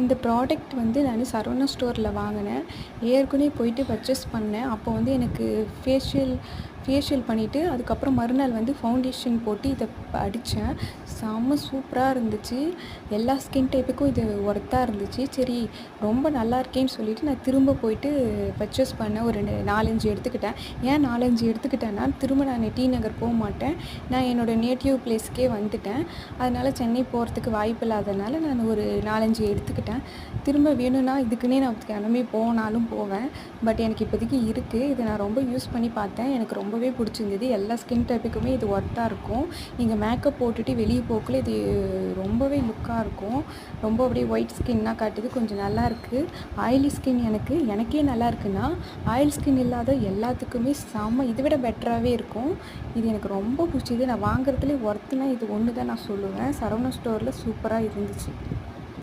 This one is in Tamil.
இந்த ப்ராடக்ட் வந்து நான் சரவணா ஸ்டோரில் வாங்கினேன். ஏற்கனவே போயிட்டு பர்ச்சேஸ் பண்ணேன். அப்போ வந்து எனக்கு ஃபேஷியல் பண்ணிவிட்டு அதுக்கப்புறம் மறுநாள் வந்து ஃபவுண்டேஷன் போட்டு இதை அடித்தேன். செம்ம சூப்பராக இருந்துச்சு. எல்லா ஸ்கின் டைப்புக்கும் இது ஒர்த்தாக இருந்துச்சு. சரி ரொம்ப நல்லா இருக்கேன்னு சொல்லிவிட்டு நான் திரும்ப போயிட்டு பர்ச்சேஸ் பண்ணேன். ஒரு 4-5 எடுத்துக்கிட்டேன். ஏன் 4-5 எடுத்துக்கிட்டேன்னா, திரும்ப நான் டி நகர் போக மாட்டேன். நான் என்னோடய நேட்டிவ் பிளேஸ்க்கே வந்துட்டேன். அதனால் சென்னை போகிறதுக்கு வாய்ப்பு இல்லாதனால நான் ஒரு 4-5 எடுத்துக்கிட்டேன். திரும்ப வேணும்னா இதுக்குன்னே நான் கிளம்பி போனாலும் போவேன். பட் எனக்கு இப்போதைக்கு இருக்குது. இதை நான் ரொம்ப யூஸ் பண்ணி பார்த்தேன். எனக்கு ரொம்பவே பிடிச்சிருந்தது. எல்லா ஸ்கின் டைப்புக்குமே இது ஒர்த்தாக இருக்கும். நீங்கள் மேக்கப் போட்டுட்டு வெளியே போக்குள்ள இது ரொம்பவே லுக்காக இருக்கும். ரொம்ப அப்படியே ஒயிட் ஸ்கின்னாக காட்டுது. கொஞ்சம் நல்லாயிருக்கு. ஆயிலி ஸ்கின் எனக்கே நல்லா இருக்குன்னா, ஆயில் ஸ்கின் இல்லாத எல்லாத்துக்குமே இதை விட பெட்டராகவே இருக்கும். இது எனக்கு ரொம்ப பிடிச்சிது. நான் வாங்குறதுலேயே ஒர்த்துனா இது ஒன்று தான் நான் சொல்லுவேன். சரவணா ஸ்டோரில் சூப்பராக இருந்துச்சு.